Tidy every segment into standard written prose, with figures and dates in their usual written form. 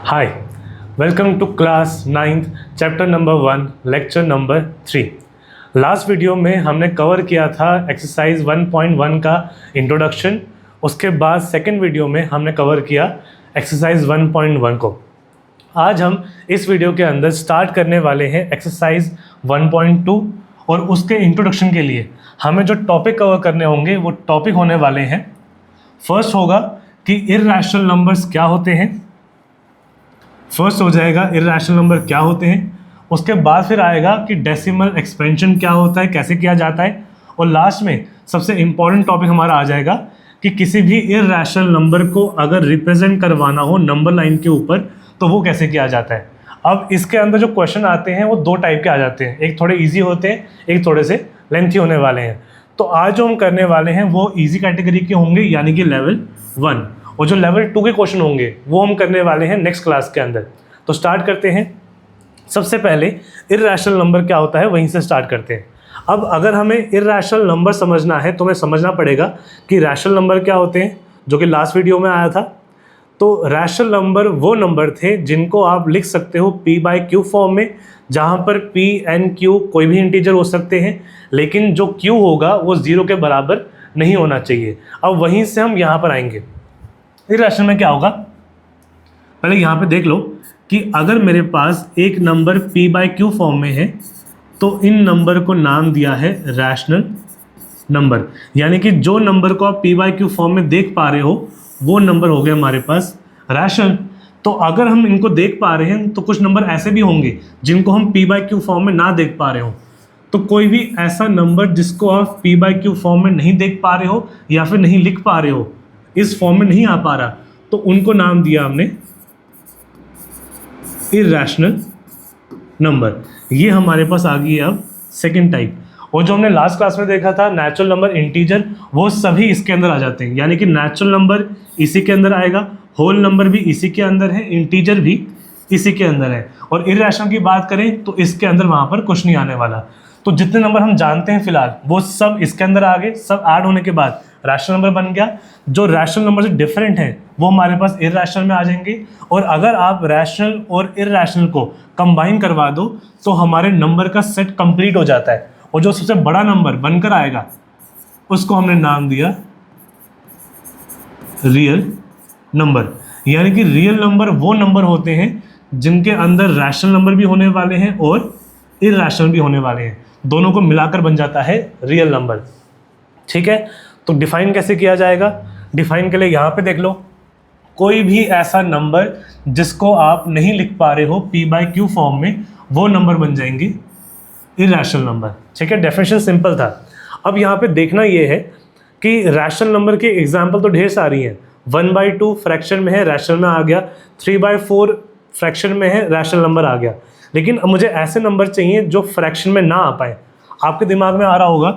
Hi, welcome to class 9th chapter number 1 lecture number 3। Last video में हमने cover किया था एक्सरसाइज 1.1 का इंट्रोडक्शन। उसके बाद सेकेंड वीडियो में हमने कवर किया एक्सरसाइज 1.1 को। आज हम इस वीडियो के अंदर स्टार्ट करने वाले हैं एक्सरसाइज 1.2 और उसके इंट्रोडक्शन के लिए हमें जो टॉपिक कवर करने होंगे वो टॉपिक होने वाले हैं। फर्स्ट होगा कि इर्रेशनल नंबर्स क्या होते हैं, फर्स्ट हो जाएगा इर्रेशनल नंबर क्या होते हैं। उसके बाद फिर आएगा कि डेसिमल एक्सपेंशन क्या होता है, कैसे किया जाता है, और लास्ट में सबसे इम्पॉर्टेंट टॉपिक हमारा आ जाएगा कि किसी भी इर्रेशनल नंबर को अगर रिप्रेजेंट करवाना हो नंबर लाइन के ऊपर तो वो कैसे किया जाता है। अब इसके अंदर जो क्वेश्चन आते हैं वो दो टाइप के आ जाते हैं, एक थोड़े ईजी होते हैं, एक थोड़े से लेंथी होने वाले हैं। तो आज जो हम करने वाले हैं वो ईजी कैटेगरी के होंगे यानी कि लेवल 1, और जो लेवल 2 के क्वेश्चन होंगे वो हम करने वाले हैं नेक्स्ट क्लास के अंदर। तो स्टार्ट करते हैं। सबसे पहले इर्रेशनल नंबर क्या होता है वहीं से स्टार्ट करते हैं। अब अगर हमें इर्रेशनल नंबर समझना है तो हमें समझना पड़ेगा कि रैशनल नंबर क्या होते हैं, जो कि लास्ट वीडियो में आया था। तो रैशनल नंबर वो नंबर थे जिनको आप लिख सकते हो p/q फॉर्म में, जहाँ पर p n q कोई भी इंटीजर हो सकते हैं, लेकिन जो q होगा वो 0 के बराबर नहीं होना चाहिए। अब वहीं से हम यहाँ पर आएंगे। इर्रेशनल में क्या होगा, पहले यहाँ पे देख लो कि अगर मेरे पास एक नंबर p/q फॉर्म में है तो इन नंबर को नाम दिया है रैशनल नंबर, यानी कि जो नंबर को आप p/q फॉर्म में देख पा रहे हो वो नंबर हो गया हमारे पास रैशनल। तो अगर हम इनको देख पा रहे हैं तो कुछ नंबर ऐसे भी होंगे जिनको हम p/q फॉर्म में ना देख पा रहे हो। तो कोई भी ऐसा नंबर जिसको आप p/q फॉर्म में नहीं देख पा रहे हो या फिर नहीं लिख पा रहे हो, इस फॉर्म में नहीं आ पा रहा, तो उनको नाम दिया हमने इर्रेशनल नंबर। ये हमारे पास आ गई है अब सेकंड टाइप। और जो हमने लास्ट क्लास में देखा था नेचुरल नंबर, इंटीजर, वो सभी इसके अंदर आ जाते हैं, यानी कि नेचुरल नंबर इसी के अंदर आएगा, होल नंबर भी इसी के अंदर है, इंटीजर भी इसी के अंदर है। और इर्रेशनल की बात करें तो इसके अंदर वहाँ पर कुछ नहीं आने वाला। तो जितने नंबर हम जानते हैं फिलहाल वो सब इसके अंदर आ गए, सब ऐड होने के बाद रैशनल नंबर बन गया। जो रैशनल नंबर से डिफरेंट है वो हमारे पास इर्रेशनल में आ जाएंगे। और अगर आप रैशनल और इर्रेशनल को कंबाइन करवा दो तो हमारे नंबर का सेट कंप्लीट हो जाता है, और जो सबसे बड़ा नंबर बनकर आएगा उसको हमने नाम दिया रियल नंबर। यानी कि रियल नंबर वो नंबर होते हैं जिनके अंदर रैशनल नंबर भी होने वाले हैं और इर्रेशनल भी होने वाले हैं, दोनों को मिलाकर बन जाता है रियल नंबर। ठीक है, तो डिफाइन कैसे किया जाएगा। डिफाइन के लिए यहाँ पे देख लो, कोई भी ऐसा नंबर जिसको आप नहीं लिख पा रहे हो p/q फॉर्म में, वो नंबर बन जाएंगे इर्रेशनल नंबर। ठीक है, डेफिनेशन सिंपल था। अब यहाँ पे देखना ये है कि रैशनल नंबर के एग्जाम्पल तो ढेर सारी हैं। 1/2 फ्रैक्शन में है, रैशनल में आ गया। 3/4 फ्रैक्शन में है, रैशनल नंबर आ गया। लेकिन अब मुझे ऐसे नंबर चाहिए जो फ्रैक्शन में ना आ पाए। आपके दिमाग में आ रहा होगा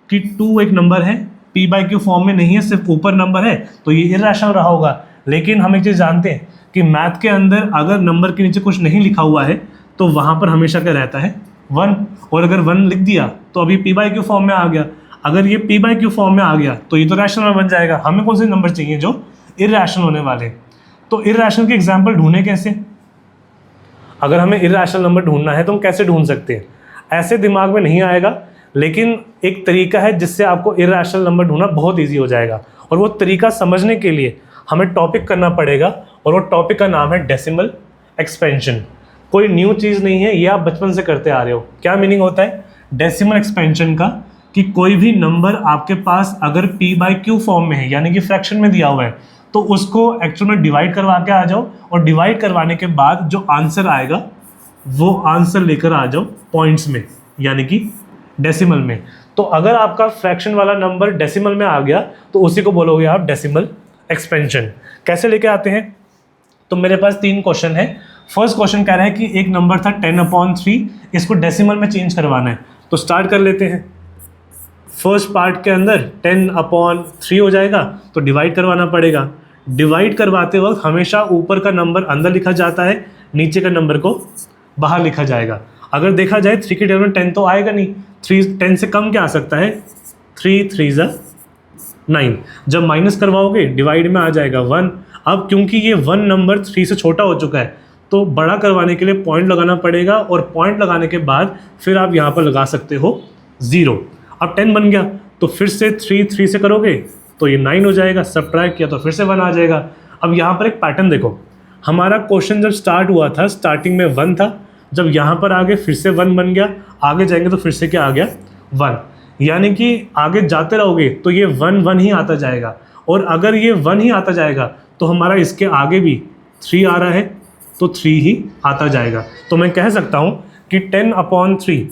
कि 2 एक नंबर है, p/q फॉर्म में नहीं है, सिर्फ ऊपर नंबर है, तो ये इर्रेशनल रहा होगा। लेकिन हम एक चीज़ जानते हैं कि मैथ के अंदर अगर नंबर के नीचे कुछ नहीं लिखा हुआ है तो वहाँ पर हमेशा क्या रहता है 1, और अगर 1 लिख दिया तो अभी p/q फॉर्म में आ गया। अगर ये p/q फॉर्म में आ गया तो ये तो रैशनल बन जाएगा। हमें कौन से नंबर चाहिए जो इर्रेशनल होने वाले। तो इर्रेशनल के एग्जाम्पल ढूंढे कैसे। अगर हमें इर्रेशनल नंबर ढूंढना है तो हम कैसे ढूंढ सकते हैं, ऐसे दिमाग में नहीं आएगा, लेकिन एक तरीका है जिससे आपको इर्रेशनल नंबर ढूंढना बहुत ईजी हो जाएगा। और वो तरीका समझने के लिए हमें टॉपिक करना पड़ेगा, और वो टॉपिक का नाम है डेसिमल एक्सपेंशन। कोई न्यू चीज़ नहीं है, ये आप बचपन से करते आ रहे हो। क्या मीनिंग होता है डेसिमल एक्सपेंशन का, कि कोई भी नंबर आपके पास अगर p/q फॉर्म में है यानी कि फ्रैक्शन में दिया हुआ है तो उसको एक्चुअल में डिवाइड करवा के आ जाओ, और डिवाइड करवाने के बाद जो आंसर आएगा वो आंसर लेकर आ जाओ पॉइंट्स में यानी कि डेसिमल में। तो अगर आपका फ्रैक्शन वाला नंबर डेसिमल में आ गया तो उसी को बोलोगे आप डेसिमल एक्सपेंशन। कैसे लेके आते हैं, तो मेरे पास 3 क्वेश्चन है। फर्स्ट क्वेश्चन कह रहा है कि एक नंबर था 10/3, इसको डेसिमल में चेंज करवाना है। तो स्टार्ट कर लेते हैं। फर्स्ट पार्ट के अंदर 10/3 हो जाएगा, तो डिवाइड करवाना पड़ेगा। डिवाइड करवाते वक्त हमेशा ऊपर का नंबर अंदर लिखा जाता है, नीचे का नंबर को बाहर लिखा जाएगा। अगर देखा जाए 3 के टेबल में 10 तो आएगा नहीं, 10 से कम क्या आ सकता है, 3 3 9। जब माइनस करवाओगे डिवाइड में आ जाएगा 1। अब क्योंकि ये 1 नंबर 3 से छोटा हो चुका है तो बड़ा करवाने के लिए पॉइंट लगाना पड़ेगा, और पॉइंट लगाने के बाद फिर आप यहाँ पर लगा सकते हो 0। अब 10 बन गया तो फिर से 3 से करोगे तो ये 9 हो जाएगा, सब्ट्रैक्ट किया तो फिर से 1 आ जाएगा। अब यहाँ पर एक पैटर्न देखो, हमारा क्वेश्चन जब स्टार्ट हुआ था स्टार्टिंग में 1 था, जब यहाँ पर आगे फिर से 1 बन गया, आगे जाएंगे तो फिर से क्या आ गया 1, यानी कि आगे जाते रहोगे तो ये 1 1 ही आता जाएगा, और अगर ये 1 ही आता जाएगा तो हमारा इसके आगे भी 3 आ रहा है तो 3 ही आता जाएगा। तो मैं कह सकता हूँ कि 10/3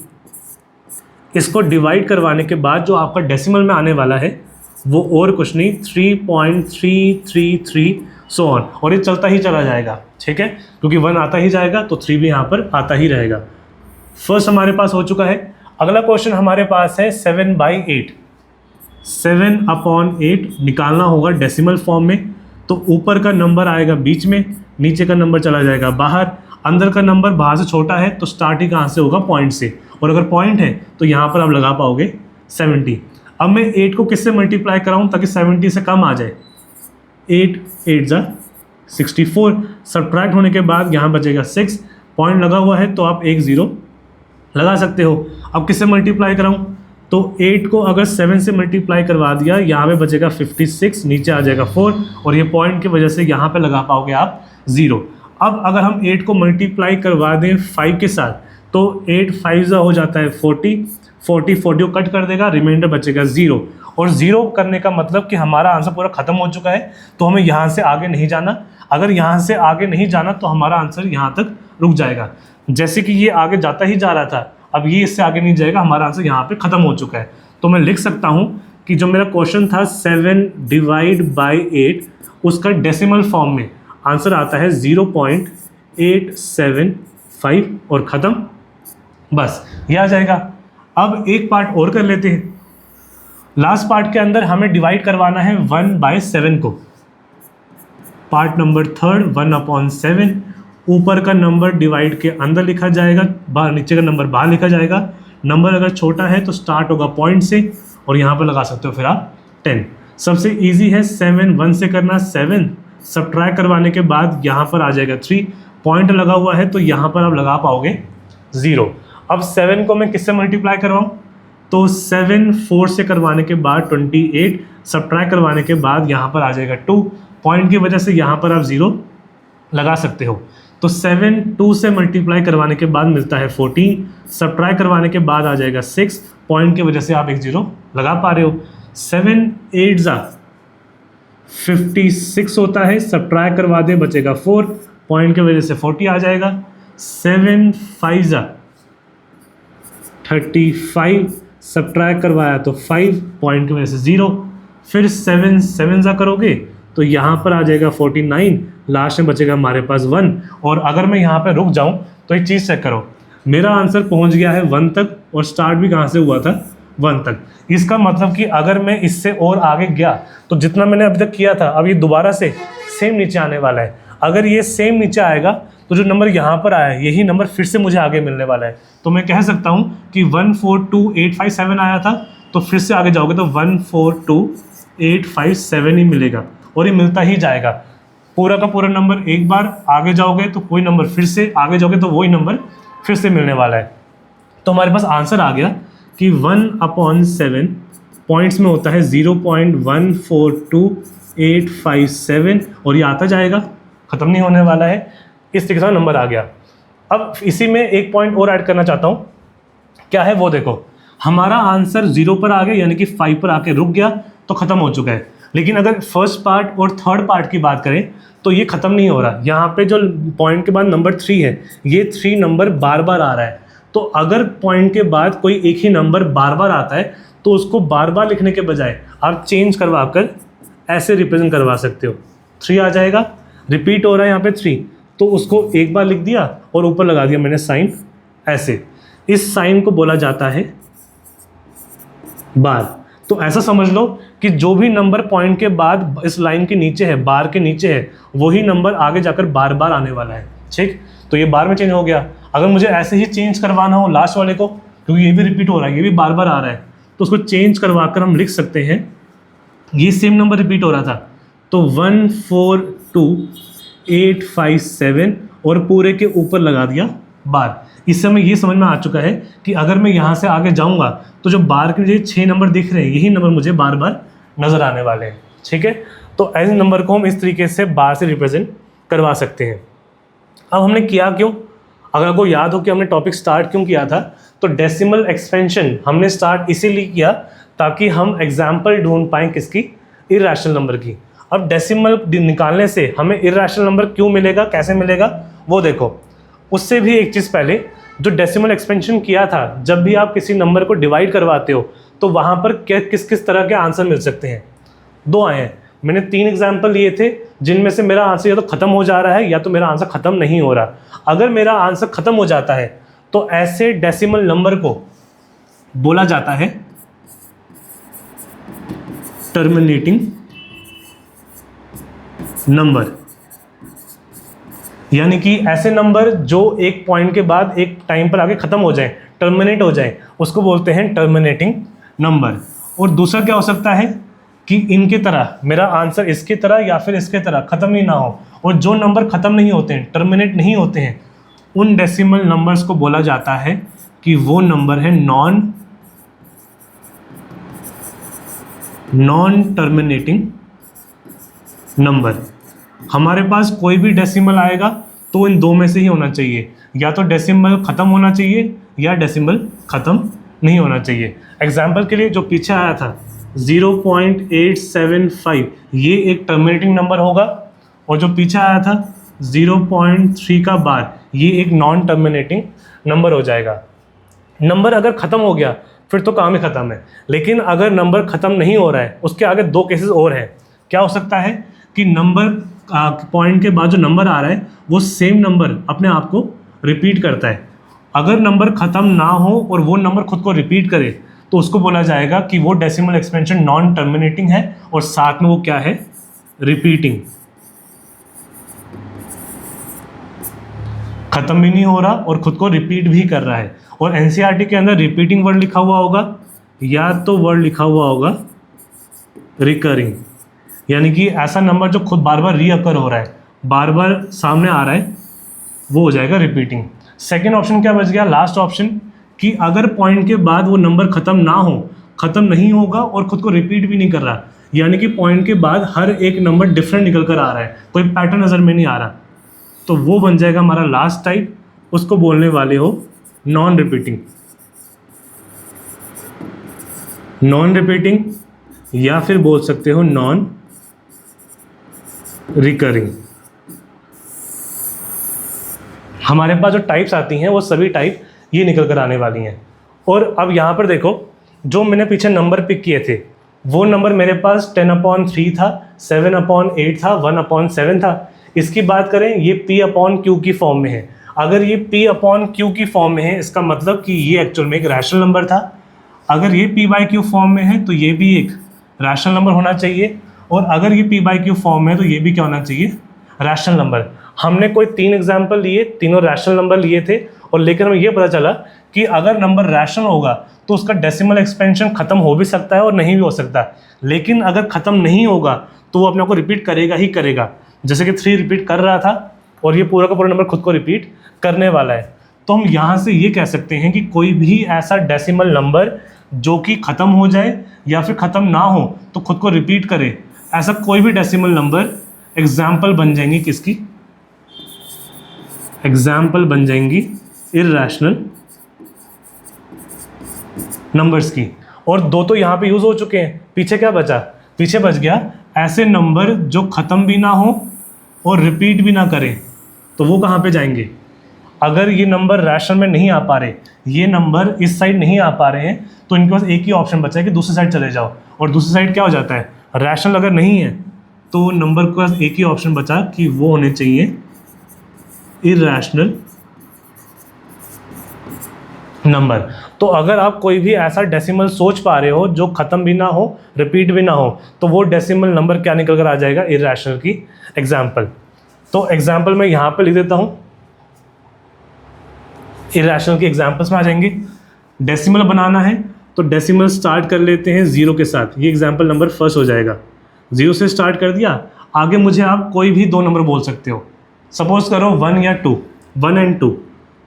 इसको डिवाइड करवाने के बाद जो आपका डेसिमल में आने वाला है वो और कुछ नहीं 3.333 सो ऑन, और ये चलता ही चला जाएगा, ठीक है, क्योंकि 1 आता ही जाएगा तो 3 भी यहाँ पर आता ही रहेगा। फर्स्ट हमारे पास हो चुका है। अगला क्वेश्चन हमारे पास है 7/8। 7/8 निकालना होगा डेसिमल फॉर्म में, तो ऊपर का नंबर आएगा बीच में, नीचे का नंबर चला जाएगा बाहर, अंदर का नंबर बाहर से छोटा है तो स्टार्ट ही कहाँ से होगा, पॉइंट से, और अगर पॉइंट है तो यहाँ पर आप लगा पाओगे 70। अब मैं 8 को किससे मल्टीप्लाई कराऊँ ताकि 70 से कम आ जाए, 8 8 जा 64, सब्ट्रैक्ट होने के बाद यहाँ बचेगा 6, पॉइंट लगा हुआ है तो आप एक 0 लगा सकते हो। अब किससे मल्टीप्लाई कराऊँ, तो 8 को अगर 7 से मल्टीप्लाई करवा दिया, यहाँ पे बचेगा 56, नीचे आ जाएगा 4, और ये पॉइंट की वजह से यहाँ पे लगा पाओगे आप 0। अब अगर हम 8 को मल्टीप्लाई करवा दें 5 के साथ तो 8 5 हो जाता है 40 को कट कर देगा, रिमाइंडर बचेगा 0, और 0 करने का मतलब कि हमारा आंसर पूरा ख़त्म हो चुका है, तो हमें यहाँ से आगे नहीं जाना। अगर यहाँ से आगे नहीं जाना तो हमारा आंसर यहाँ तक रुक जाएगा। जैसे कि ये आगे जाता ही जा रहा था, अब ये इससे आगे नहीं जाएगा, हमारा आंसर यहाँ पे ख़त्म हो चुका है। तो मैं लिख सकता हूँ कि जो मेरा क्वेश्चन था 7/8 उसका डेसिमल फॉर्म में आंसर आता है 0.875 और ख़त्म, बस ये आ जाएगा। अब एक पार्ट और कर लेते हैं। लास्ट पार्ट के अंदर हमें डिवाइड करवाना है 1/7 को। पार्ट नंबर 3 1/7, ऊपर का नंबर डिवाइड के अंदर लिखा जाएगा, बाहर नीचे का नंबर बाहर लिखा जाएगा। नंबर अगर छोटा है तो स्टार्ट होगा पॉइंट से, और यहाँ पर लगा सकते हो फिर आप 10। सबसे इजी है 7 1 से करना, 7 सब्ट्रैक्ट करवाने के बाद यहाँ पर आ जाएगा 3, पॉइंट लगा हुआ है तो यहाँ पर आप लगा पाओगे 0। अब 7 को मैं किससे मल्टीप्लाई करवाऊँ, तो 7 4 से करवाने के बाद 28, सब्ट्रैक्ट करवाने के बाद यहाँ पर आ जाएगा 2, पॉइंट की वजह से यहाँ पर आप 0 लगा सकते हो। तो 7 2 से मल्टीप्लाई करवाने के बाद मिलता है 14, सब्ट्रैक्ट करवाने के बाद आ जाएगा 6, पॉइंट की वजह से आप एक 0 लगा पा रहे हो। 7 8 जा 56 होता है, सब्ट्रैक्ट करवा दें बचेगा 4, पॉइंट की वजह से 40 आ जाएगा। 7 5 जा 35, सब्ट्रैक्ट करवाया तो 5, पॉइंट की वजह से 0, फिर 7 7 जा करोगे तो यहाँ पर आ जाएगा 49, लास्ट में बचेगा हमारे पास 1। और अगर मैं यहाँ पे रुक जाऊँ तो एक चीज़ चेक करो, मेरा आंसर पहुँच गया है 1 तक, और स्टार्ट भी कहाँ से हुआ था 1 तक। इसका मतलब कि अगर मैं इससे और आगे गया तो जितना मैंने अभी तक किया था अब ये दोबारा से सेम नीचे आने वाला है। अगर ये सेम नीचे आएगा तो जो नंबर यहाँ पर आया है यही नंबर फिर से मुझे आगे मिलने वाला है। तो मैं कह सकता हूँ कि 142857 आया था, तो फिर से आगे जाओगे तो 142857 ही मिलेगा, और ये मिलता ही जाएगा। पूरा का पूरा नंबर एक बार आगे जाओगे तो कोई नंबर फिर से आगे जाओगे तो वही नंबर फिर से मिलने वाला है। तो हमारे पास आंसर आ गया कि 1/7 पॉइंट्स में होता है 0.142857, और ये आता जाएगा, ख़त्म नहीं होने वाला है। इस तरीके से नंबर आ गया। अब इसी में एक पॉइंट और ऐड करना चाहता हूँ, क्या है वो देखो, हमारा आंसर 0 पर आ गया यानी कि 5 पर आके रुक गया तो ख़त्म हो चुका है। लेकिन अगर फर्स्ट पार्ट और थर्ड पार्ट की बात करें तो ये ख़त्म नहीं हो रहा। यहाँ पे जो पॉइंट के बाद नंबर 3 है, ये 3 नंबर बार बार आ रहा है। तो अगर पॉइंट के बाद कोई एक ही नंबर बार बार आता है तो उसको बार बार लिखने के बजाय आप चेंज करवा कर ऐसे रिप्रेजेंट करवा सकते हो। 3 आ जाएगा, रिपीट हो रहा है यहाँ पे 3, तो उसको एक बार लिख दिया और ऊपर लगा दिया मैंने साइन ऐसे। इस साइन को बोला जाता है बार। तो ऐसा समझ लो कि जो भी नंबर पॉइंट के बाद इस लाइन के नीचे है, बार के नीचे है, वही नंबर आगे जाकर बार बार आने वाला है। ठीक, तो ये बार में चेंज हो गया। अगर मुझे ऐसे ही चेंज करवाना हो लास्ट वाले को, क्योंकि ये भी रिपीट हो रहा है, ये भी बार बार आ रहा है, तो उसको चेंज करवा कर हम लिख सकते हैं, ये सेम नंबर रिपीट हो रहा था तो 14 2857 और पूरे के ऊपर लगा दिया बार। इससे हमें ये समझ में आ चुका है कि अगर मैं यहाँ से आगे जाऊँगा तो जो बार के मुझे 6 नंबर दिख रहे हैं यही नंबर मुझे बार बार नज़र आने वाले हैं। ठीक है, तो ऐसे नंबर को हम इस तरीके से बार से रिप्रेजेंट करवा सकते हैं। अब हमने किया क्यों, अगर आपको याद हो कि हमने टॉपिक स्टार्ट क्यों किया था, तो डेसिमल एक्सपेंशन हमने स्टार्ट इसीलिए किया ताकि हम एग्जाम्पल ढूंढ पाएँ किसकी, इर्रेशनल नंबर की। अब डेसिमल निकालने से हमें इर्रेशनल नंबर क्यों मिलेगा, कैसे मिलेगा वो देखो। उससे भी एक चीज़ पहले, जो डेसिमल एक्सपेंशन किया था, जब भी आप किसी नंबर को डिवाइड करवाते हो तो वहाँ पर किस किस तरह के आंसर मिल सकते हैं, 2 आए हैं। मैंने 3 एग्जाम्पल लिए थे जिनमें से मेरा आंसर या तो ख़त्म हो जा रहा है या तो मेरा आंसर ख़त्म नहीं हो रहा। अगर मेरा आंसर ख़त्म हो जाता है तो ऐसे डेसिमल नंबर को बोला जाता है टर्मिनेटिंग नंबर, यानी कि ऐसे नंबर जो एक पॉइंट के बाद एक टाइम पर आके ख़त्म हो जाए, टर्मिनेट हो जाए, उसको बोलते हैं टर्मिनेटिंग नंबर। और दूसरा क्या हो सकता है कि इनके तरह मेरा आंसर इसकी तरह या फिर इसके तरह ख़त्म ही ना हो। और जो नंबर ख़त्म नहीं होते हैं, टर्मिनेट नहीं होते हैं, उन डेसिमल नंबर्स को बोला जाता है कि वो नंबर है नॉन टर्मिनेटिंग नंबर। हमारे पास कोई भी डेसिमल आएगा तो इन 2 में से ही होना चाहिए, या तो डेसिमल ख़त्म होना चाहिए या डेसिमल ख़त्म नहीं होना चाहिए। एग्जाम्पल के लिए जो पीछे आया था 0.875, ये एक टर्मिनेटिंग नंबर होगा, और जो पीछे आया था 0.3 का बार, ये एक नॉन टर्मिनेटिंग नंबर हो जाएगा। नंबर अगर ख़त्म हो गया फिर तो काम ही ख़त्म है, लेकिन अगर नंबर ख़त्म नहीं हो रहा है, उसके आगे 2 केसेस और हैं। क्या हो सकता है कि नंबर पॉइंट के बाद जो नंबर आ रहा है वो सेम नंबर अपने आप को रिपीट करता है। अगर नंबर ख़त्म ना हो और वो नंबर खुद को रिपीट करे तो उसको बोला जाएगा कि वो डेसिमल एक्सपेंशन नॉन टर्मिनेटिंग है, और साथ में वो क्या है, रिपीटिंग। ख़त्म भी नहीं हो रहा और खुद को रिपीट भी कर रहा है। और एनसीईआरटी के अंदर रिपीटिंग वर्ड लिखा हुआ होगा या तो वर्ड लिखा हुआ होगा रिकरिंग, यानी कि ऐसा नंबर जो खुद बार बार रीअकर हो रहा है, बार बार सामने आ रहा है, वो हो जाएगा रिपीटिंग। सेकेंड ऑप्शन क्या बच गया, लास्ट ऑप्शन, कि अगर पॉइंट के बाद वो नंबर ख़त्म ना हो, ख़त्म नहीं होगा और ख़ुद को रिपीट भी नहीं कर रहा, यानी कि पॉइंट के बाद हर एक नंबर डिफरेंट निकल कर आ रहा है, कोई पैटर्न नज़र में नहीं आ रहा, तो वो बन जाएगा हमारा लास्ट टाइप। उसको बोलने वाले हो नॉन रिपीटिंग, या फिर बोल सकते हो नॉन रिकरिंग। हमारे पास जो टाइप्स आती हैं वो सभी टाइप ये निकल कर आने वाली हैं। और अब यहाँ पर देखो, जो मैंने पीछे नंबर पिक किए थे वो नंबर मेरे पास 10/3 था, 7/8 था, 1/7 था। इसकी बात करें, ये P/Q की फॉर्म में है। अगर ये P/Q की फॉर्म में है, इसका मतलब कि ये एक्चुअल में एक रैशनल नंबर था। अगर ये P/Q फॉर्म में है तो ये भी एक रैशनल नंबर होना चाहिए, और अगर ये P/Q फॉर्म में है तो ये भी क्या होना चाहिए, रैशनल नंबर। हमने कोई 3 एग्जाम्पल लिए, तीनों रैशनल नंबर लिए थे, और लेकिन हमें ये पता चला कि अगर नंबर रैशनल होगा तो उसका डेसिमल एक्सपेंशन ख़त्म हो भी सकता है और नहीं भी हो सकता, लेकिन अगर ख़त्म नहीं होगा तो वो अपने को रिपीट करेगा ही करेगा। जैसे कि 3 रिपीट कर रहा था और ये पूरा का पूरा नंबर खुद को रिपीट करने वाला है। तो हम यहाँ से ये कह सकते हैं कि कोई भी ऐसा डेसिमल नंबर जो कि ख़त्म हो जाए या फिर ख़त्म ना हो तो खुद को रिपीट करे, ऐसा कोई भी डेसिमल नंबर एग्जाम्पल बन जाएंगी किसकी, एग्जाम्पल बन जाएंगी इर्रेशनल नंबर्स की। और 2 तो यहाँ पे यूज़ हो चुके हैं, पीछे क्या बचा, पीछे बच गया ऐसे नंबर जो ख़त्म भी ना हो और रिपीट भी ना करें, तो वो कहाँ पे जाएंगे। अगर ये नंबर रैशनल में नहीं आ पा रहे, ये नंबर इस साइड नहीं आ पा रहे हैं, तो इनके पास एक ही ऑप्शन बचा है कि दूसरी साइड चले जाओ, और दूसरी साइड क्या हो जाता है, रैशनल अगर नहीं है तो नंबर के पास एक ही ऑप्शन बचा कि वो होने चाहिए इर्रेशनल नंबर। तो अगर आप कोई भी ऐसा डेसिमल सोच पा रहे हो जो ख़त्म भी ना हो, रिपीट भी ना हो, तो वो डेसिमल नंबर क्या निकल कर आ जाएगा, इर्रेशनल की एग्जाम्पल। तो एग्जाम्पल मैं यहाँ पे लिख देता हूँ, इर्रेशनल की एग्जाम्पल्स में आ जाएंगे। डेसिमल बनाना है तो डेसिमल स्टार्ट कर लेते हैं 0 के साथ, ये एग्जाम्पल नंबर फर्स्ट हो जाएगा। 0 से स्टार्ट कर दिया, आगे मुझे आप कोई भी 2 नंबर बोल सकते हो। सपोज करो 1 या 2, 1 एंड 2,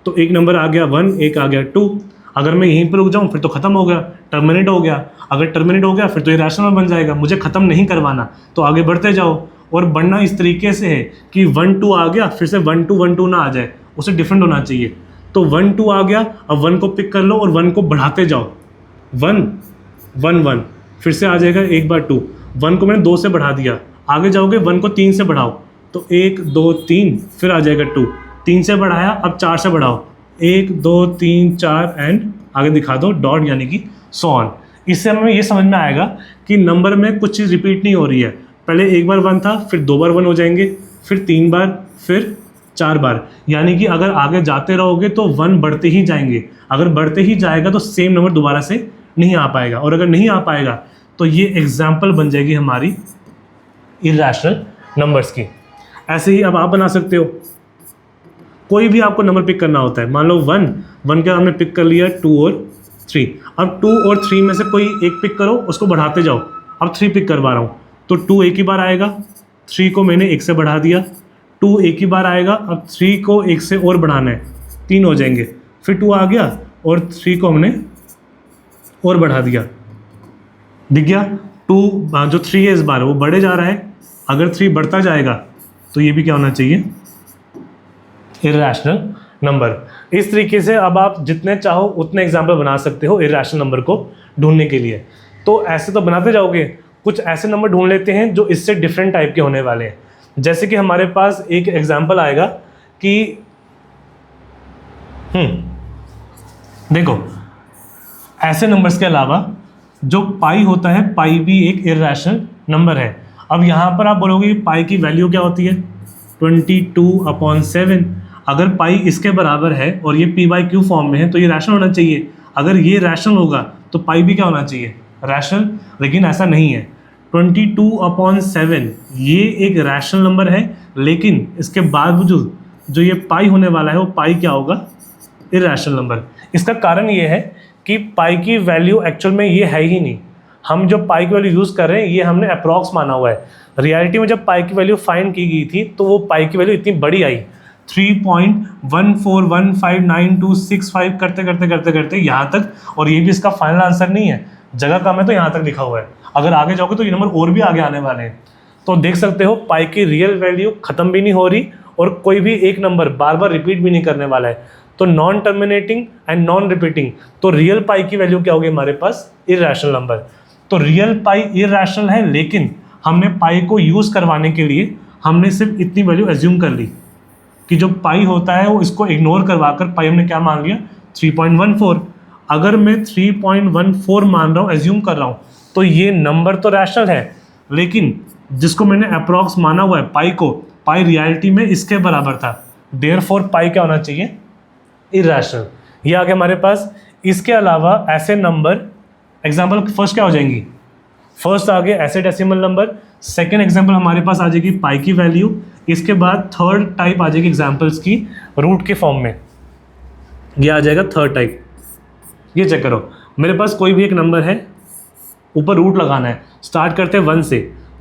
तो एक नंबर आ गया 1, एक आ गया 2। अगर मैं यहीं पर रुक जाऊँ फिर तो ख़त्म हो गया, टर्मिनेट हो गया। अगर टर्मिनेट हो गया फिर तो ये रैशनल बन जाएगा। मुझे ख़त्म नहीं करवाना, तो आगे बढ़ते जाओ। और बढ़ना इस तरीके से है कि 1 2 आ गया, फिर से 1 2 1 2 ना आ जाए, उसे डिफरेंट होना चाहिए। तो 1 2 आ गया, अब 1 को पिक कर लो और 1 को बढ़ाते जाओ। 1 1 1, फिर से आ जाएगा एक बार 2, 1 को मैंने 2 से बढ़ा दिया। आगे जाओगे 1 को 3 से बढ़ाओ, तो 1 2 3, फिर आ जाएगा 2, 3 से बढ़ाया, अब 4 से बढ़ाओ, 1 2 3 4 एंड आगे दिखा दो डॉट, यानी कि सो ऑन। इससे हमें ये समझ में आएगा कि नंबर में कुछ चीज़ रिपीट नहीं हो रही है। पहले एक बार 1 था, फिर 2 बार 1 हो जाएंगे, फिर 3 बार, फिर 4 बार। यानी कि अगर आगे जाते रहोगे तो 1 बढ़ते ही जाएंगे। अगर बढ़ते ही जाएगा तो सेम नंबर दोबारा से नहीं आ पाएगा, और अगर नहीं आ पाएगा तो ये एग्जाम्पल बन जाएगी हमारी इर्रेशनल नंबर्स की। ऐसे ही अब आप बना सकते हो। कोई भी आपको नंबर पिक करना होता है, मान लो 1 के हमने पिक कर लिया 2 और 3। अब 2 और 3 में से कोई एक पिक करो, उसको बढ़ाते जाओ। अब 3 पिक करवा रहा हूँ, तो 2 एक ही बार आएगा, 3 को मैंने 1 से बढ़ा दिया। 2 एक ही बार आएगा, अब 3 को 1 से और बढ़ाना है, 3 हो जाएंगे। फिर 2 आ गया और 3 को हमने और बढ़ा दिया। दिख गया 2 जो 3 है इस बार वो बढ़े जा रहा है। अगर 3 बढ़ता जाएगा तो ये भी क्या होना चाहिए, इर्रेशनल नंबर। इस तरीके से अब आप जितने चाहो उतने एग्जाम्पल बना सकते हो इर्रेशनल नंबर को ढूंढने के लिए। तो ऐसे तो बनाते जाओगे, कुछ ऐसे नंबर ढूंढ लेते हैं जो इससे डिफरेंट टाइप के होने वाले हैं। जैसे कि हमारे पास एक एग्जाम्पल आएगा कि देखो, ऐसे नंबर्स के अलावा जो पाई होता है, पाई भी एक इर्रेशनल नंबर है। अब यहाँ पर आप बोलोगे पाई की वैल्यू क्या होती है, 22/7। अगर पाई इसके बराबर है और ये p/q फॉर्म में है तो ये रैशनल होना चाहिए। अगर ये रैशनल होगा तो पाई भी क्या होना चाहिए, रैशनल। लेकिन ऐसा नहीं है। 22/7 ये एक रैशनल नंबर है, लेकिन इसके बावजूद जो ये पाई होने वाला है वो पाई क्या होगा, इर्रेशनल नंबर। इसका कारण ये है कि पाई की वैल्यू एक्चुअल में ये है ही नहीं। हम जो पाई की वैल्यू यूज़ कर रहे हैं ये हमने अप्रॉक्स माना हुआ है। रियलिटी में जब पाई की वैल्यू फाइंड की गई थी तो वो पाई की वैल्यू इतनी बड़ी आई, 3.14159265 करते करते करते करते यहाँ तक। और ये भी इसका फाइनल आंसर नहीं है, जगह कम है तो यहाँ तक लिखा हुआ है। अगर आगे जाओगे तो ये नंबर और भी आगे आने वाले हैं। तो देख सकते हो पाई की रियल वैल्यू ख़त्म भी नहीं हो रही और कोई भी एक नंबर बार बार रिपीट भी नहीं करने वाला है। तो non terminating and non repeating, तो रियल पाई की वैल्यू क्या होगी हमारे पास, इर्रेशनल नंबर। तो रियल पाई इर्रेशनल है, लेकिन हमने पाई को यूज़ करवाने के लिए हमने सिर्फ इतनी वैल्यू एज्यूम कर ली कि जो पाई होता है वो इसको इग्नोर करवाकर पाई हमने क्या मान लिया, 3.14। अगर मैं 3.14 मान रहा हूँ, एज्यूम कर रहा हूँ, तो ये नंबर तो रैशनल है, लेकिन जिसको मैंने अप्रॉक्स माना हुआ है पाई को, पाई रियलिटी में इसके बराबर था। देयरफॉर पाई क्या होना चाहिए, इर्रेशनल। ये आगे हमारे पास इसके अलावा ऐसे नंबर, एग्जाम्पल फर्स्ट क्या हो जाएंगी, फर्स्ट आगे ऐसे डेसिमल नंबर। सेकेंड एग्जाम्पल हमारे पास आ जाएगी पाई की वैल्यू। इसके बाद थर्ड टाइप आ जाएगी एग्जाम्पल्स की रूट के फॉर्म में, ये आ जाएगा थर्ड टाइप। ये चेक करो, मेरे पास कोई भी एक नंबर है, ऊपर रूट लगाना है। स्टार्ट करते हैं 1 से,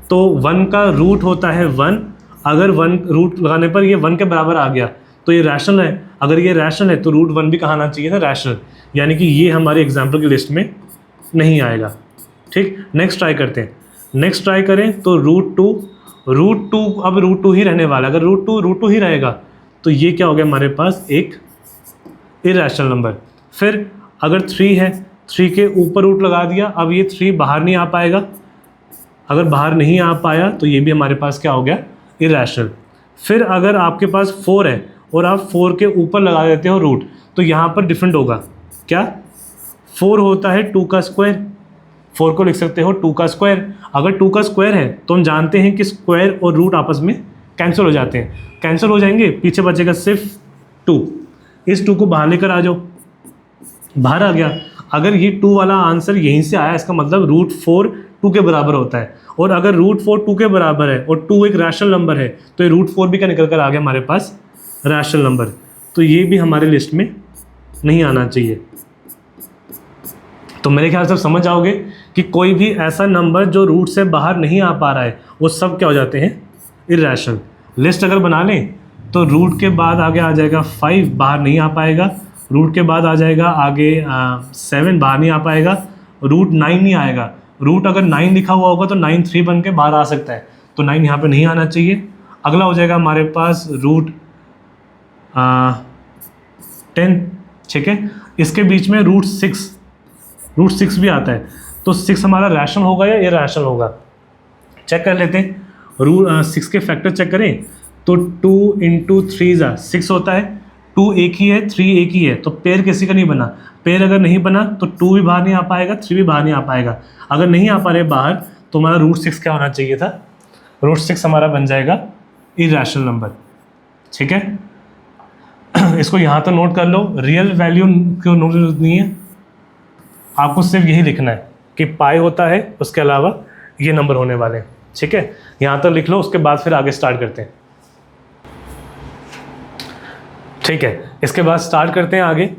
तो 1 का रूट होता है 1। अगर 1 रूट लगाने पर ये 1 के बराबर आ गया तो ये रैशनल है। अगर ये रैशनल है तो रूट 1 भी कहाँ आना चाहिए था, रैशनल। यानी कि ये हमारे एग्जाम्पल की लिस्ट में नहीं आएगा। ठीक, नेक्स्ट ट्राई करते हैं। नेक्स्ट ट्राई करें तो रूट टू अब रूट 2 ही रहने वाला है। अगर रूट टू ही रहेगा तो ये क्या हो गया हमारे पास, एक इर्रेशनल नंबर। फिर अगर 3 है, 3 के ऊपर रूट लगा दिया, अब ये 3 बाहर नहीं आ पाएगा। अगर बाहर नहीं आ पाया तो ये भी हमारे पास क्या हो गया, इर्रेशनल। फिर अगर आपके पास 4 है और आप 4 के ऊपर लगा देते हो रूट, तो यहाँ पर डिफरेंट होगा। क्या, 4 होता है 2 का स्क्वायर, 4 को लिख सकते हो 2 का स्क्वायर। अगर 2 का स्क्वायर है तो हम जानते हैं कि स्क्वायर और रूट आपस में कैंसिल हो जाते हैं। कैंसिल हो जाएंगे, पीछे बचेगा सिर्फ 2। इस 2 को बाहर लेकर आ जाओ, बाहर आ गया। अगर ये 2 वाला आंसर यहीं से आया, इसका मतलब रूट 4 2 के बराबर होता है। और अगर रूट 4 2 के बराबर है और 2 एक रैशनल नंबर है, तो ये रूट 4 भी क्या निकल कर आ गया हमारे पास, रैशनल नंबर। तो ये भी हमारे लिस्ट में नहीं आना चाहिए। तो मेरे ख्याल से आप समझ जाओगे कि कोई भी ऐसा नंबर जो रूट से बाहर नहीं आ पा रहा है वो सब क्या हो जाते हैं, इरेशनल। लिस्ट अगर बना लें तो रूट के बाद आगे आ जाएगा 5, बाहर नहीं आ पाएगा। रूट के बाद आ जाएगा आगे 7, बाहर नहीं आ पाएगा। रूट 9 नहीं आएगा। रूट अगर 9 लिखा हुआ होगा तो 9 3 बन के बाहर आ सकता है, तो 9 यहाँ पे नहीं आना चाहिए। अगला हो जाएगा हमारे पास रूट 10, ठीक है। इसके बीच में रूट 6 भी आता है, तो 6 हमारा रैशनल होगा या इरैशनल होगा, चेक कर लेते हैं। रूट 6 के फैक्टर चेक करें तो 2 × 3 = 6 होता है। 2 एक ही है, 3 एक ही है, तो पेयर किसी का नहीं बना। पेयर अगर नहीं बना तो 2 भी बाहर नहीं आ पाएगा, 3 भी बाहर नहीं आ पाएगा। अगर नहीं आ पा रहे बाहर तो हमारा रूट 6 क्या होना चाहिए था, रूट 6 हमारा बन जाएगा इरैशनल नंबर, ठीक है। इसको यहाँ तो नोट कर लो, रियल वैल्यू क्यों नोट नहीं है, आपको सिर्फ यही लिखना है कि पाई होता है, उसके अलावा ये नंबर होने वाले हैं, ठीक है। यहाँ तो लिख लो, उसके बाद फिर आगे स्टार्ट करते हैं, ठीक है। इसके बाद स्टार्ट करते हैं आगे।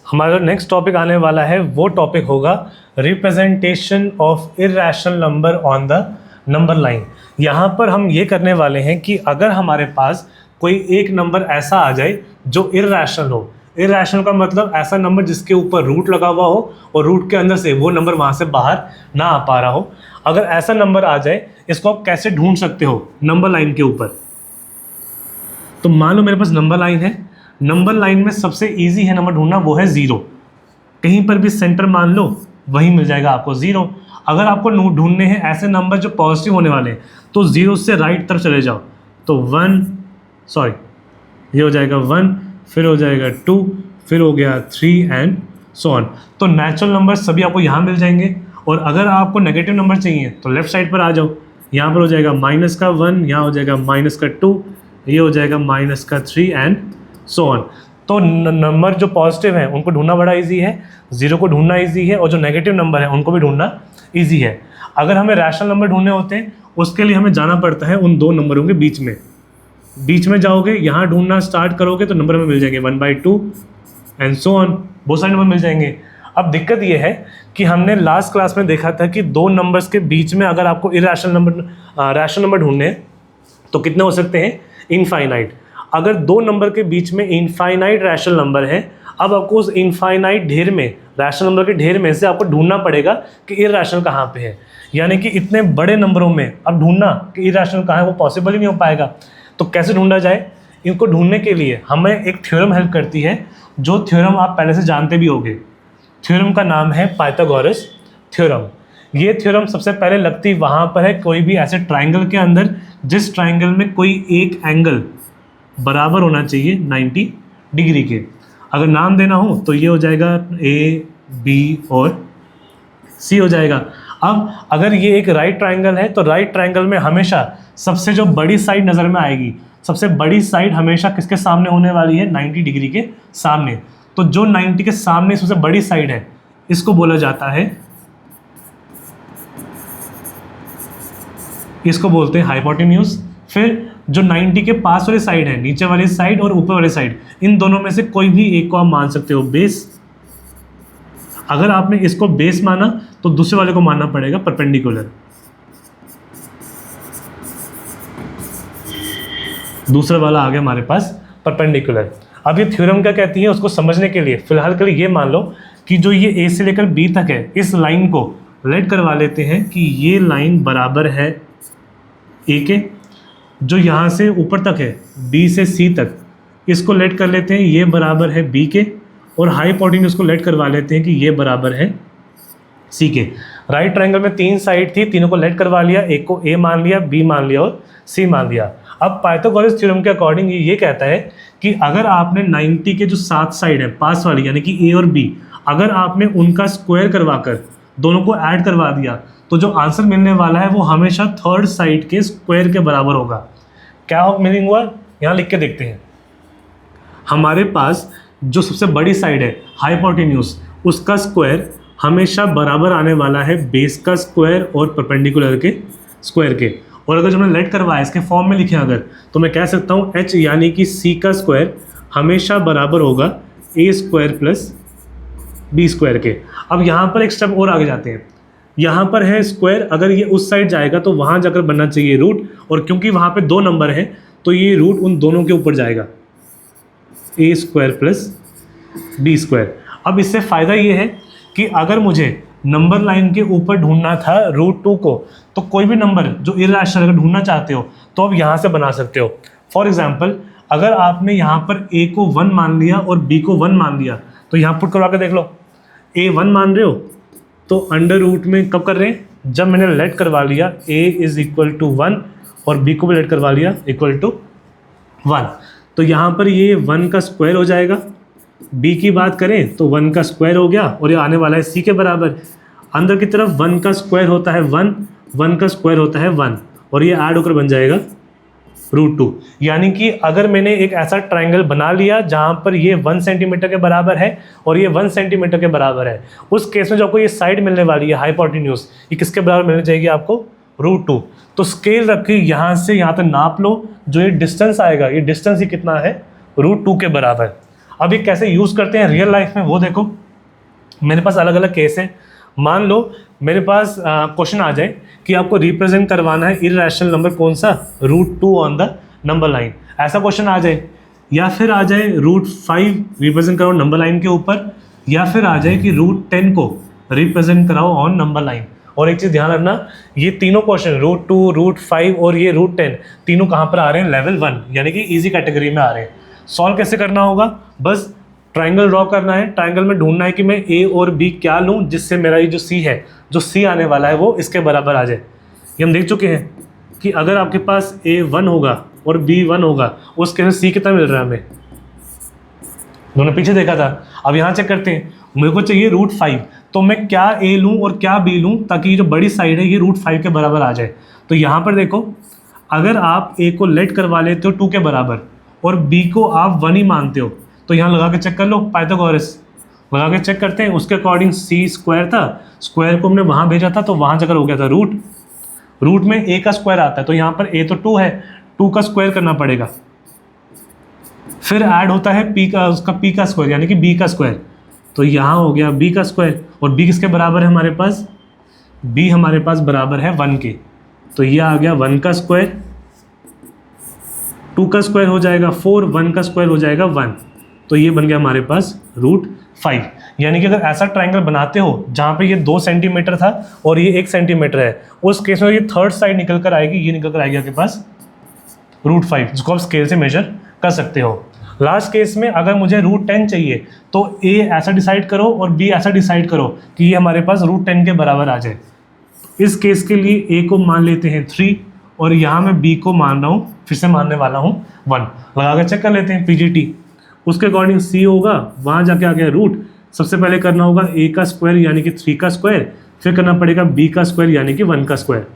हमारा नेक्स्ट टॉपिक आने वाला है, वो टॉपिक होगा representation of irrational number on the number line. यहाँ पर हम ये करने वाले हैं कि अगर हमारे पास कोई एक नंबर ऐसा आ जाए जो इरैशनल हो, इरैशनल का मतलब ऐसा नंबर जिसके ऊपर रूट लगा हुआ हो और रूट के अंदर से वो नंबर वहाँ से बाहर ना आ पा रहा हो, अगर ऐसा नंबर आ जाए, इसको आप कैसे ढूंढ सकते हो नंबर लाइन के ऊपर। तो मान लो मेरे पास नंबर लाइन है, नंबर लाइन में सबसे इजी है नंबर ढूंढना, वो है 0। कहीं पर भी सेंटर मान लो, वहीं मिल जाएगा आपको 0। अगर आपको ढूंढने हैं ऐसे नंबर जो पॉजिटिव होने वाले हैं, तो 0 से राइट तरफ चले जाओ, तो 1, सॉरी ये हो जाएगा 1, फिर हो जाएगा 2, फिर हो गया 3 एंड सो ऑन। तो नेचुरल नंबर सभी आपको यहाँ मिल जाएंगे। और अगर आपको नेगेटिव नंबर चाहिए तो लेफ्ट साइड पर आ जाओ, यहाँ पर हो जाएगा -1, यहाँ हो जाएगा -2, ये हो जाएगा -3 एंड सो ऑन। तो नंबर जो पॉजिटिव हैं उनको ढूंढना बड़ा इजी है, 0 को ढूंढना इजी है, और जो नेगेटिव नंबर है उनको भी ढूंढना इजी है। अगर हमें रैशनल नंबर ढूंढने होते हैं, उसके लिए हमें जाना पड़ता है उन दो नंबरों के बीच में जाओगे, यहाँ ढूंढना स्टार्ट करोगे तो नंबर हमें मिल जाएंगे 1/2 एंड सो ऑन, बहुत सारे नंबर मिल जाएंगे। अब दिक्कत ये है कि हमने लास्ट क्लास में देखा था कि दो नंबर्स के बीच में अगर आपको रैशनल नंबर ढूंढने हैं तो कितने हो सकते हैं, इनफाइनाइट। अगर दो नंबर के बीच में इनफाइनाइट रैशनल नंबर है, अब आपको उस इनफाइनाइट ढेर में, रैशनल नंबर के ढेर में से आपको ढूंढना पड़ेगा कि इरैशनल कहाँ पे है। यानी कि इतने बड़े नंबरों में अब ढूंढना कि इरैशनल कहाँ है वो पॉसिबल ही नहीं हो पाएगा। तो कैसे ढूंढा जाए, इनको ढूंढने के लिए हमें एक थ्योरम हेल्प करती है, जो थ्योरम आप पहले से जानते भी होंगे। थ्योरम का नाम है पाइथागोरस थ्योरम। ये थ्योरम सबसे पहले लगती वहाँ पर है कोई भी ऐसे ट्राइंगल के अंदर जिस ट्राइंगल में कोई एक एंगल बराबर होना चाहिए 90 डिग्री के। अगर नाम देना हो तो ये हो जाएगा A, B और C हो जाएगा। अब अगर ये एक राइट ट्राइंगल है तो राइट ट्राइंगल में हमेशा सबसे जो बड़ी साइड नज़र में आएगी, सबसे बड़ी साइड हमेशा किसके सामने होने वाली है, 90 डिग्री के सामने। तो जो 90 के सामने सबसे बड़ी साइड है, इसको बोला जाता है, इसको बोलते हैं हाइपोटेन्यूज। फिर जो 90 के पास वाली साइड है, नीचे वाली साइड और ऊपर वाली साइड, इन दोनों में से कोई भी एक को आप मान सकते हो बेस। अगर आपने इसको बेस माना तो दूसरे वाले को मानना पड़ेगा परपेंडिकुलर। दूसरा वाला आ गया हमारे पास परपेंडिकुलर। अब ये थ्योरम क्या कहती है उसको समझने के लिए फिलहाल के लिए ये मान लो कि जो ये ए से लेकर बी तक है, इस लाइन को लेट करवा लेते हैं कि ये लाइन बराबर है ए के। जो यहाँ से ऊपर तक है बी से सी तक, इसको लेट कर लेते हैं ये बराबर है बी के, और हाइपोटेन्यूज को लेट करवा लेते हैं कि ये बराबर है सी के। राइट ट्रायंगल में 3 साइड थी, तीनों को लेट करवा लिया, एक को ए मान लिया, बी मान लिया और सी मान लिया। अब पाइथागोरस थ्योरम के अकॉर्डिंग ये कहता है कि अगर आपने 90 के जो 7 साइड है पास वाली, यानी कि ए और बी, अगर आपने उनका स्क्वायर करवा कर दोनों को ऐड करवा दिया तो जो आंसर मिलने वाला है वो हमेशा थर्ड साइड के स्क्वायर के बराबर होगा। क्या मीनिंग हुआ, यहाँ लिख के देखते हैं। हमारे पास जो सबसे बड़ी साइड है हाइपोटेन्यूज, उसका स्क्वायर हमेशा बराबर आने वाला है बेस का स्क्वायर और परपेंडिकुलर के स्क्वायर के। और अगर जो हमने लेट करवाया इसके फॉर्म में लिखें अगर, तो मैं कह सकता हूँ h यानी कि c का स्क्वायर हमेशा बराबर होगा a square plus b square के। अब यहाँ पर एक स्टेप और आगे जाते हैं। यहाँ पर है स्क्वायर, अगर ये उस साइड जाएगा तो वहाँ जाकर बनना चाहिए रूट, और क्योंकि वहाँ पे 2 नंबर है तो ये रूट उन दोनों के ऊपर जाएगा, ए स्क्वायर प्लस बी स्क्वायर। अब इससे फ़ायदा ये है कि अगर मुझे नंबर लाइन के ऊपर ढूंढना था √2 को, तो कोई भी नंबर जो इर्रेशनल अगर ढूंढना चाहते हो तो आप यहाँ से बना सकते हो। फॉर एग्जाम्पल, अगर आपने यहाँ पर a को 1 मान लिया और b को 1 मान लिया, तो यहाँ पुट करवा के देख लो, a 1 मान रहे हो तो अंडर रूट में कब कर रहे हैं, जब मैंने लेट करवा लिया a = 1 और b को भी लेट करवा लिया = 1, तो यहाँ पर ये 1 का स्क्वायर हो जाएगा। b की बात करें तो 1 का स्क्वायर हो गया, और ये आने वाला है c के बराबर। अंदर की तरफ 1 का स्क्वायर होता है 1, 1 का स्क्वायर होता है 1, और ये ऐड होकर बन जाएगा √2। यानी कि अगर मैंने एक ऐसा ट्राइंगल बना लिया जहाँ पर ये 1 सेंटीमीटर के बराबर है और ये 1 सेंटीमीटर के बराबर है, उस केस में जो आपको ये साइड मिलने वाली है हाइपोटेन्यूज, ये किसके बराबर मिलनी चाहिए आपको, √2। तो स्केल रख के यहाँ से यहाँ तक नाप लो, जो ये डिस्टेंस आएगा, ये डिस्टेंस ही कितना है, √2 के बराबर। अब ये कैसे यूज़ करते हैं रियल लाइफ में वो देखो। मेरे पास अलग अलग केस हैं। मान लो मेरे पास क्वेश्चन आ जाए कि आपको रिप्रेजेंट करवाना है इर्रेशनल नंबर कौन सा, √2 ऑन द नंबर लाइन, ऐसा क्वेश्चन आ जाए, या फिर आ जाए √5 रिप्रेजेंट कराओ नंबर लाइन के ऊपर, या फिर आ जाए कि √10 को रिप्रेजेंट कराओ ऑन नंबर लाइन। और एक चीज़ ध्यान रखना, ये तीनों क्वेश्चन √2, √5 और ये √10 तीनों कहाँ पर आ रहे हैं, लेवल 1 यानी कि ईजी कैटेगरी में आ रहे हैं। सॉल्व कैसे करना होगा, बस ट्राइंगल ड्रॉ करना है, ट्राइंगल में ढूंढना है कि मैं ए और बी क्या लूँ जिससे मेरा ये जो सी है, जो सी आने वाला है वो इसके बराबर आ जाए। ये हम देख चुके हैं कि अगर आपके पास ए 1 होगा और बी 1 होगा, उसके अंदर सी कितना मिल रहा है हमें, दोनों पीछे देखा था। अब यहाँ चेक करते हैं, मेरे को चाहिए √5, तो मैं क्या ए लूँ और क्या बी लूँ ताकि ये जो बड़ी साइड है ये √5 के बराबर आ जाए। तो यहाँ पर देखो, अगर आप ए को लेट करवा लेते हो 2 के बराबर और बी को आप 1 ही मानते हो, तो यहाँ लगा के चेक कर लो, पाइथागोरस लगा के चेक करते हैं। उसके अकॉर्डिंग सी स्क्वायर था, स्क्वायर को हमने वहाँ भेजा था तो वहाँ जाकर हो गया था रूट में ए का स्क्वायर आता है, तो यहाँ पर ए तो 2 है, 2 का स्क्वायर करना पड़ेगा, फिर ऐड होता है पी का, उसका पी का स्क्वायर यानी कि बी का स्क्वायर, तो यहाँ हो गया बी का स्क्वायर। और बी किसके बराबर है हमारे पास, बी हमारे पास बराबर है 1 के, तो ये आ गया 1 का स्क्वायर, 2 का स्क्वायर हो जाएगा 4, 1 का स्क्वायर हो जाएगा 1, तो ये बन गया हमारे पास √5। यानी कि अगर ऐसा ट्राइंगल बनाते हो जहाँ पे ये 2 सेंटीमीटर था और ये 1 सेंटीमीटर है, उस केस में ये थर्ड साइड निकल कर आएगी, ये निकल कर आएगी आपके पास √5, जिसको आप स्केल से मेजर कर सकते हो। लास्ट केस में अगर मुझे √10 चाहिए तो ए ऐसा डिसाइड करो और बी ऐसा डिसाइड करो कि ये हमारे पास √10 के बराबर आ जाए। इस केस के लिए ए को मान लेते हैं 3 और यहाँ मैं बी को मान रहा हूँ, फिर से मानने वाला हूँ 1, लगा कर चेक कर लेते हैं PGT। उसके अकॉर्डिंग सी होगा, वहाँ जाके आ गया रूट, सबसे पहले करना होगा ए का स्क्वायर यानी कि 3 का स्क्वायर, फिर करना पड़ेगा बी का स्क्वायर यानी कि 1 का स्क्वायर।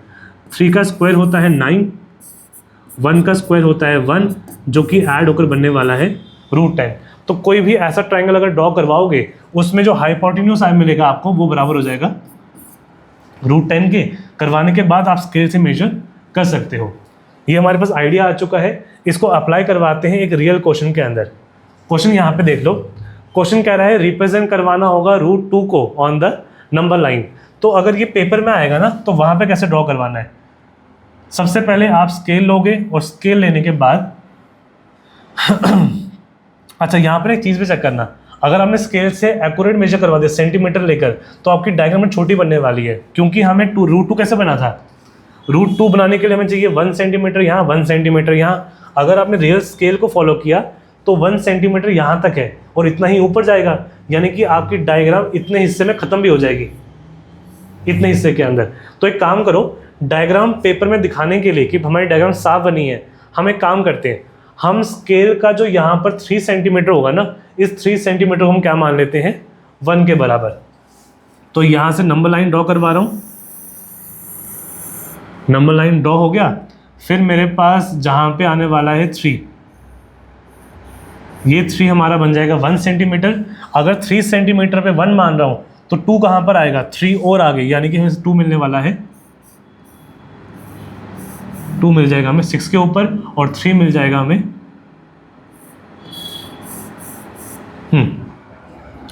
3 का स्क्वायर होता है 9, 1 का स्क्वायर होता है 1, जो कि ऐड होकर बनने वाला है √10। तो कोई भी ऐसा ट्राइंगल अगर ड्रॉ करवाओगे उसमें जो हाइपोटेन्यूज मिलेगा आपको वो बराबर हो जाएगा √10 के। करवाने के बाद आप स्केल से मेजर कर सकते हो। ये हमारे पास आइडिया आ चुका है, इसको अप्लाई करवाते हैं एक रियल क्वेश्चन के अंदर। क्वेश्चन यहाँ पे देख लो, क्वेश्चन कह रहा है रिप्रेजेंट करवाना होगा √2 को ऑन द नंबर लाइन। तो अगर ये पेपर में आएगा ना तो वहाँ पे कैसे ड्रॉ करवाना है, सबसे पहले आप स्केल लोगे और स्केल लेने के बाद अच्छा यहाँ पर एक चीज़ भी चेक करना, अगर हमने स्केल से एक्यूरेट मेजर करवा दिया सेंटीमीटर लेकर तो आपकी डायग्राम में छोटी बनने वाली है, क्योंकि हमें √2 कैसे बना था, √2 बनाने के लिए हमें चाहिए 1 सेंटीमीटर यहाँ, 1 सेंटीमीटर यहाँ। अगर आपने रियल स्केल को फॉलो किया तो 1 सेंटीमीटर यहाँ तक है और इतना ही ऊपर जाएगा, यानी कि आपकी डायग्राम इतने हिस्से में ख़त्म भी हो जाएगी, इतने हिस्से के अंदर। तो एक काम करो, डायग्राम पेपर में दिखाने के लिए कि हमारी डायग्राम साफ बनी है, हम एक काम करते हैं, हम स्केल का जो यहाँ पर 3 सेंटीमीटर होगा ना, इस 3 सेंटीमीटर को हम क्या मान लेते हैं, 1 के बराबर। तो यहाँ से नंबर लाइन ड्रॉ करवा रहा हूँ, नंबर लाइन ड्रॉ हो गया। फिर मेरे पास जहाँ पे आने वाला है 3, ये 3 हमारा बन जाएगा 1 सेंटीमीटर। अगर 3 सेंटीमीटर पे 1 मान रहा हूँ तो 2 कहाँ पर आएगा, 3 और आ गई, यानी कि हमें 2 मिलने वाला है, 2 मिल जाएगा हमें 6 के ऊपर और 3 मिल जाएगा हमें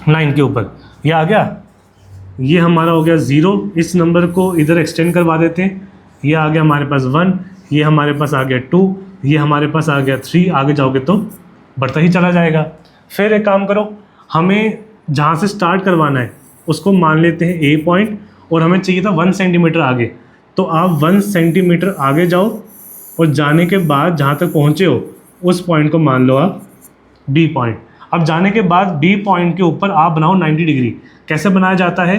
9 के ऊपर। ये आ गया। ये हमारा हो गया 0, इस नंबर को इधर एक्सटेंड करवा देते हैं, ये आ गया हमारे पास 1, ये हमारे पास आ गया 2, ये हमारे पास आ गया 3, आगे जाओगे तो बढ़ता ही चला जाएगा। फिर एक काम करो, हमें जहाँ से स्टार्ट करवाना है उसको मान लेते हैं ए पॉइंट, और हमें चाहिए था 1 सेंटीमीटर आगे, तो आप 1 सेंटीमीटर आगे जाओ और जाने के बाद जहाँ तक पहुँचे हो उस पॉइंट को मान लो आप बी पॉइंट। अब जाने के बाद बी पॉइंट के ऊपर आप बनाओ 90 डिग्री। कैसे बनाया जाता है?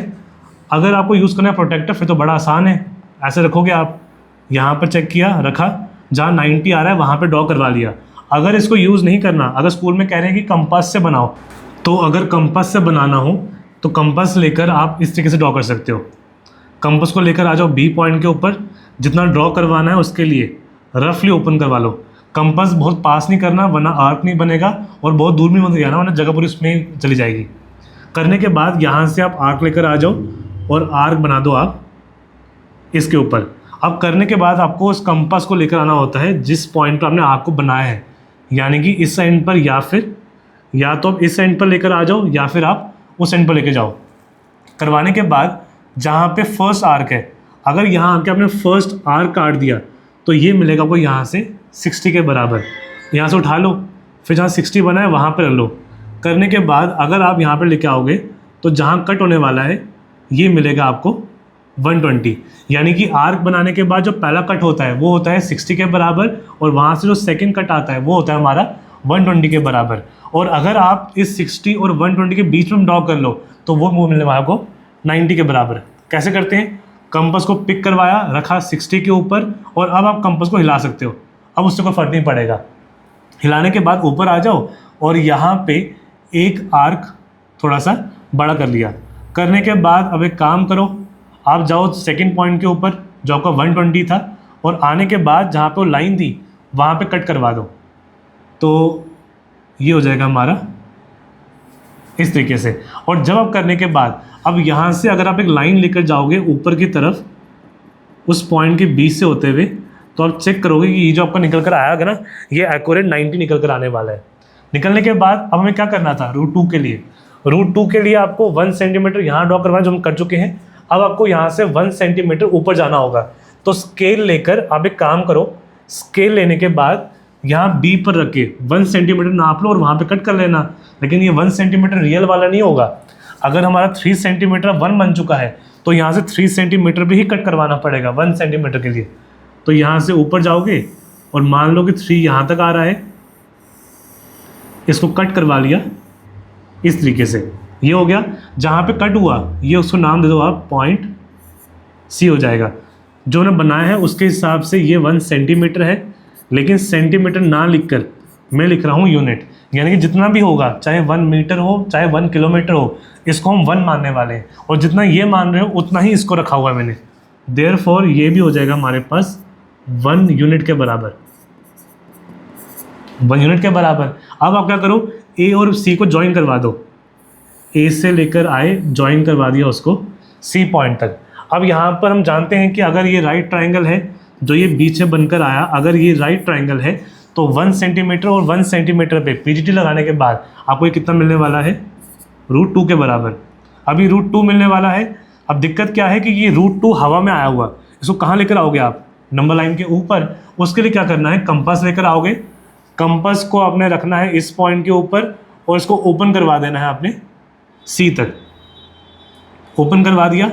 अगर आपको यूज़ करना है प्रोटेक्टर फिर तो बड़ा आसान है, ऐसे रखोगे आप, यहाँ पर चेक किया, रखा, जहाँ 90 आ रहा है वहाँ पे ड्रॉ करवा लिया। अगर इसको यूज़ नहीं करना, अगर स्कूल में कह रहे हैं कि कंपास से बनाओ, तो अगर कंपास से बनाना हो तो कंपास लेकर आप इस तरीके से ड्रॉ कर सकते हो। कंपास को लेकर आ जाओ बी पॉइंट के ऊपर, जितना ड्रॉ करवाना है उसके लिए रफली ओपन करवा लो। कंपास बहुत पास नहीं करना वरना आर्क नहीं बनेगा, और बहुत दूर भी मत जाना वरना जगह पूरी उसमें चली जाएगी। करने के बाद यहाँ से आप आर्क लेकर आ जाओ और आर्क बना दो आप इसके ऊपर। अब करने के बाद आपको उस कंपास को लेकर आना होता है जिस पॉइंट पर आपने आर्क को बनाया है, यानी कि इस साइड पर, या तो आप इस साइड पर लेकर आ जाओ या फिर आप उस साइड पर लेकर जाओ। करवाने के बाद जहाँ पे फर्स्ट आर्क है, अगर यहाँ आके आपने फर्स्ट आर्क काट दिया तो ये मिलेगा आपको यहाँ से 60 के बराबर। यहाँ से उठा लो, फिर जहाँ 60 बना है वहाँ पर रख लो। करने के बाद अगर आप यहाँ पर लेके आओगे तो जहाँ कट होने वाला है ये मिलेगा आपको 120, यानी कि आर्क बनाने के बाद जो पहला कट होता है वो होता है 60 के बराबर, और वहाँ से जो सेकंड कट आता है वो होता है हमारा 120 के बराबर। और अगर आप इस 60 और 120 के बीच में ड्रॉ कर लो तो वो मिलने वाला आपको 90 के बराबर। कैसे करते हैं? कंपास को पिक करवाया, रखा 60 के ऊपर, और अब आप कंपास को हिला सकते हो, अब उससे कोई फर्क नहीं पड़ेगा। हिलाने के बाद ऊपर आ जाओ और यहाँ पे एक आर्क थोड़ा सा बड़ा कर लिया। करने के बाद अब एक काम करो, आप जाओ सेकंड पॉइंट के ऊपर जो आपका 120 था, और आने के बाद जहाँ पे वो लाइन थी वहाँ पे कट करवा दो, तो ये हो जाएगा हमारा इस तरीके से। और जब आप करने के बाद अब यहाँ से अगर आप एक लाइन लेकर जाओगे ऊपर की तरफ उस पॉइंट के बीच से होते हुए, तो आप चेक करोगे कि ये जो आपका निकल कर आएगा ना, ये एक्यूरेट 90 निकल कर आने वाला है। निकलने के बाद अब हमें क्या करना था? रूट 2 के लिए, रूट 2 के लिए आपको 1 सेंटीमीटर यहाँ ड्रॉ करवाना जो हम कर चुके हैं। अब आपको यहाँ से 1 सेंटीमीटर ऊपर जाना होगा, तो स्केल लेकर आप एक काम करो, स्केल लेने के बाद यहाँ बी पर रख के 1 सेंटीमीटर नाप लो और वहाँ पे कट कर लेना। लेकिन ये 1 सेंटीमीटर रियल वाला नहीं होगा। अगर हमारा 3 सेंटीमीटर 1 बन चुका है तो यहाँ से 3 सेंटीमीटर भी ही कट करवाना पड़ेगा 1 सेंटीमीटर के लिए। तो यहाँ से ऊपर जाओगे और मान लो कि 3 यहाँ तक आ रहा है, इसको कट करवा लिया इस तरीके से, ये हो गया। जहाँ पे कट हुआ ये उसको नाम दे दो आप पॉइंट सी हो जाएगा। जो ने बनाया है उसके हिसाब से ये 1 सेंटीमीटर है, लेकिन सेंटीमीटर ना लिखकर मैं लिख रहा हूँ यूनिट, यानी कि जितना भी होगा, चाहे 1 मीटर हो चाहे 1 किलोमीटर हो, इसको हम 1 मानने वाले हैं, और जितना ये मान रहे हो उतना ही इसको रखा हुआ है मैंने। देयरफॉर ये भी हो जाएगा हमारे पास 1 यूनिट के बराबर, 1 यूनिट के बराबर। अब आप क्या करो, ए और सी को ज्वाइन करवा दो, ए से लेकर आए ज्वाइन करवा दिया उसको सी पॉइंट तक। अब यहाँ पर हम जानते हैं कि अगर ये राइट ट्राइंगल है जो ये बीच से बनकर आया, अगर ये राइट ट्राइंगल है तो 1 सेंटीमीटर और 1 सेंटीमीटर पे पीजीटी लगाने के बाद आपको ये कितना मिलने वाला है? रूट 2 के बराबर। अभी रूट 2 मिलने वाला है। अब दिक्कत क्या है कि ये रूट 2 हवा में आया हुआ, इसको कहाँ लेकर आओगे आप? नंबर लाइन के ऊपर। उसके लिए क्या करना है, कंपास लेकर आओगे, कंपास को आपने रखना है इस पॉइंट के ऊपर और इसको ओपन करवा देना है आपने सी तक। ओपन करवा दिया,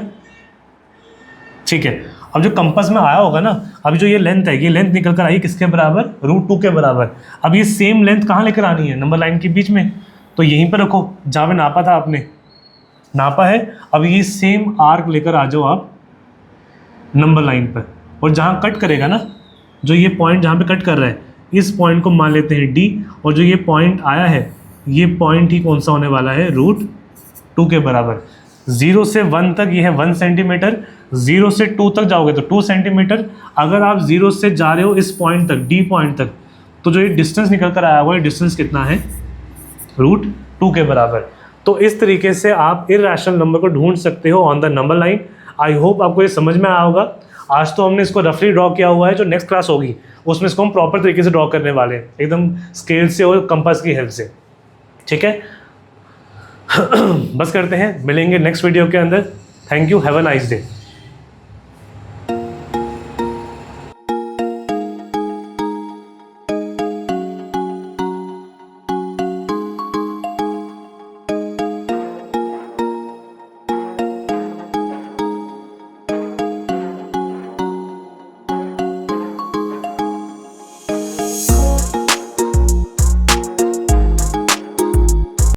ठीक है। अब जो कंपास में आया होगा ना, अभी जो ये लेंथ है, ये लेंथ निकल कर आई किसके बराबर? रूट 2 के बराबर। अब ये सेम लेंथ कहाँ लेकर आनी है? नंबर लाइन के बीच में, तो यहीं पर रखो जहाँ पे नापा था आपने, नापा है। अब ये सेम आर्क लेकर आ जाओ आप नंबर लाइन पर, और जहाँ कट करेगा ना, जो ये पॉइंट जहाँ पे कट कर रहा है, इस पॉइंट को मान लेते हैं डी, और जो ये पॉइंट आया है ये पॉइंट ही कौन सा होने वाला है? रूट 2 के बराबर। 0 से 1 तक ये है 1 सेंटीमीटर, 0 से 2 तक जाओगे तो 2 सेंटीमीटर। अगर आप 0 से जा रहे हो इस पॉइंट तक, डी पॉइंट तक, तो जो ये डिस्टेंस निकल कर आया हुआ है, डिस्टेंस कितना है? रूट 2 के बराबर। तो इस तरीके से आप इर्रेशनल नंबर को ढूंढ सकते हो on the number line. I hope आपको ये समझ में आया होगा। आज तो हमने इसको रफली ड्रॉ किया हुआ है, जो नेक्स्ट क्लास होगी उसमें इसको हम प्रॉपर तरीके से ड्रॉ करने वाले हैं, एकदम स्केल से और कंपास की हेल्प से, ठीक है। बस करते हैं, मिलेंगे नेक्स्ट वीडियो के अंदर। Thank you, have a nice day.